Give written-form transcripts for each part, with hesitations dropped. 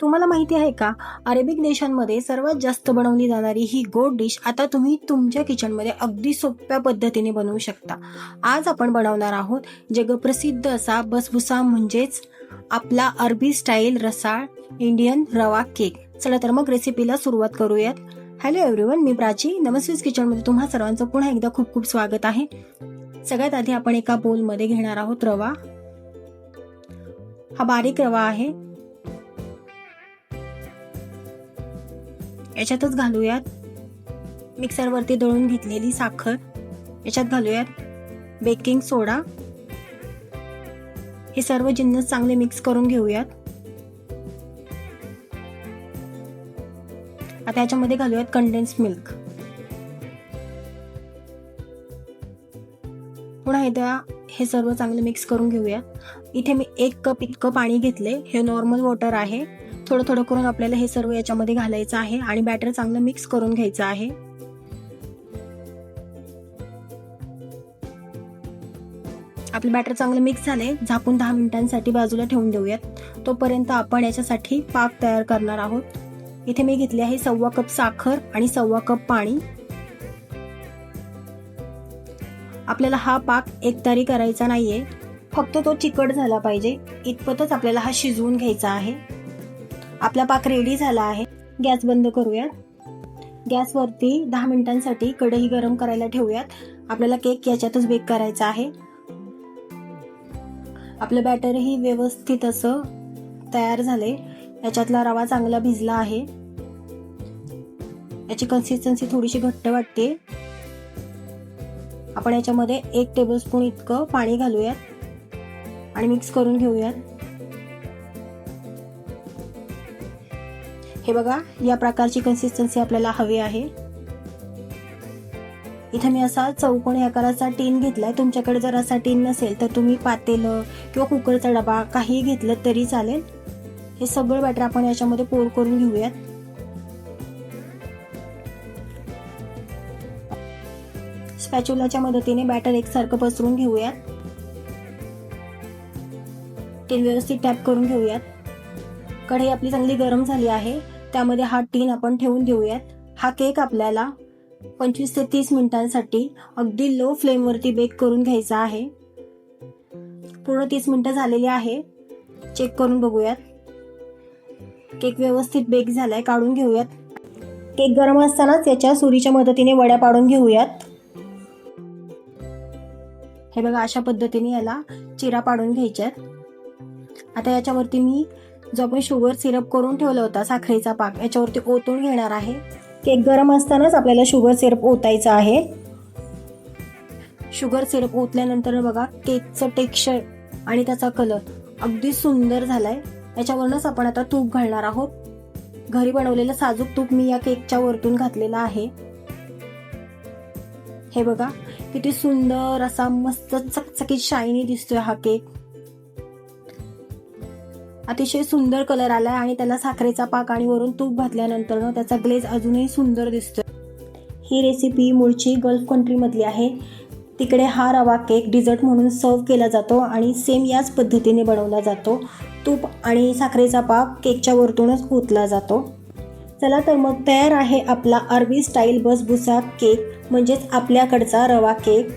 तुम्हाला माहिती आहे का, अरेबिक देशांमध्ये सर्वात जास्त बनवली जाणारी ही गोड डिश आता तुम्ही तुमच्या किचनमध्ये अगदी सोप्या पद्धतीने बनवू शकता. आज आपण बनवणार आहोत जगप्रसिद्ध असा बसबुसा, म्हणजेच आपला अरबी स्टाईल रसाळ इंडियन रवा केक. चला तर मग रेसिपीला सुरुवात करूयात. हॅलो एव्हरीवन, मी प्राची. नमस्ते किचनमध्ये तुम्हा सर्वांचं पुन्हा एकदा खूप खूप स्वागत आहे. सगळ्यात आधी आपण एका बोलमध्ये घेणार आहोत रवा. हा बारीक रवा आहे. याच्यातच घालूयात मिक्सरवरती दळून घेतलेली साखर. याच्यात घालूयात बेकिंग सोडा. हे सर्व जिन्नस चांगले मिक्स करून घेऊयात. आता याच्यामध्ये घालूयात कंडेन्स मिल्क. पुन्हा एकदा हे सर्व चांगले मिक्स करून घेऊयात. इथे मी 1 कप इतकं पाणी घेतले. हे नॉर्मल वॉटर आहे. थोडं थोडं करून आपल्याला हे सर्व याच्यामध्ये घालायचं आहे आणि बॅटर चांगलं मिक्स करून घ्यायचं आहे. आपलं बॅटर चांगलं मिक्स झाले. झाकून 10 मिनिटांसाठी बाजूला ठेवून देऊयात. तोपर्यंत आपण याच्यासाठी पाक तयार करणार आहोत. इथे मी घेतले आहे 1/4 कप साखर आणि 1/4 कप पाणी. आपल्याला हा पाक एकतारी करायचा नाहीये, फक्त तो चिकट झाला पाहिजे इतपतच आपल्याला हा शिजवून घ्यायचा आहे. आपला पाक रेडी झाला आहे. गॅस बंद करूयात. गॅसवरती 10 मिनिटांसाठी कढई गरम करायला ठेवूयात. आपल्याला केक याच्यातच बेक करायचा आहे. आपलं बॅटरही व्यवस्थित असं तयार झाले. याच्यातला रवा चांगला भिजला आहे. याची कन्सिस्टन्सी थोडीशी घट्ट वाटते. आपण याच्यामध्ये 1 टेबलस्पून इतकं पाणी घालूयात आणि मिक्स करून घेऊयात. हे बघा, या प्रकारची कन्सिस्टन्सी आपल्याला हवी आहे. इथे मी असा चौकोनी आकाराचा टीन घेतलाय. तुमच्याकडे जर असा टीन नसेल तर तुम्ही पातेलं किंवा कुकरचा डबा काही घेतलं तरी चालेल. हे सगळं बॅटर आपण याच्यामध्ये पोर करून घेऊयात. स्पॅच्युलाच्या मदतीने बॅटर एकसारखं पसरून घेऊयात. टीन व्यवस्थित टॅप करून घेऊयात. कढई आपली चांगली गरम झाली आहे. त्यामध्ये हा टीन आपण ठेवून देऊयात. हा केक आपल्याला 25 ते 30 मिनिटांसाठी अगदी लो फ्लेम वरती बेक करून घ्यायचा आहे. पूर्ण 30 मिनिटं झालेली आहे. चेक करून बघूयात. केक व्यवस्थित बेक झालाय. काढून घेऊयात. केक गरम असतानाच याच्या सुरीच्या मदतीने वड्या पाडून घेऊयात. हे बघा, अशा पद्धतीने याला चिरा पाडून घ्यायच्यात. आता याच्यावरती मी जो आपण शुगर सिरप करून ठेवला होता, साखरेचा पाक, याच्यावरती ओतून घेणार आहे. केक गरम असतानाच आपल्याला शुगर सिरप ओतायचा आहे. शुगर सिरप ओतल्यानंतर बघा, केकचं टेक्स्चर आणि त्याचा कलर अगदी सुंदर झालाय. याच्यावरूनच आपण आता तूप घालणार आहोत. घरी बनवलेलं साजूक तूप मी या केकच्या वरतून घातलेला आहे. हे बघा, किती सुंदर असा मस्त चकचकीत शायनी दिसतोय हा केक. अतिशय सुंदर कलर आलाय आणि त्याला साखरेचा पाक आणि वरून तूप घातल्यानंतर त्याचा ग्लेज अजूनही सुंदर दिसतोय. ही रेसिपी मूळची गल्फ कंट्री मधली आहे. तिकडे हा रवा केक डिझर्ट म्हणून सर्व केला जातो आणि सेम याच पद्धतीने बनवला जातो. तूप आणि साखरेचा पाक केकच्या वरतूनच ओतला जातो. चला तर मग तयार आहे आपला अरबी स्टाईल बसबुसा केक, म्हणजेच आपल्याकडचा रवा केक.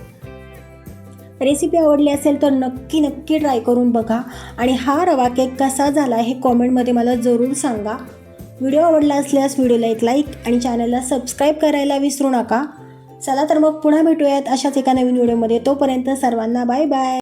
रेसिपी आवडली असेल तर नक्की ट्राय करून बघा आणि हा रवा केक कसा झाला हे कॉमेंटमध्ये मला जरूर सांगा. व्हिडिओ आवडला असल्यास व्हिडिओला एक लाईक आणि चॅनलला सबस्क्राईब करायला विसरू नका. चला तर मग पुन्हा भेटूयात अशाच एका नवीन व्हिडिओमध्ये. तोपर्यंत सर्वांना बाय बाय.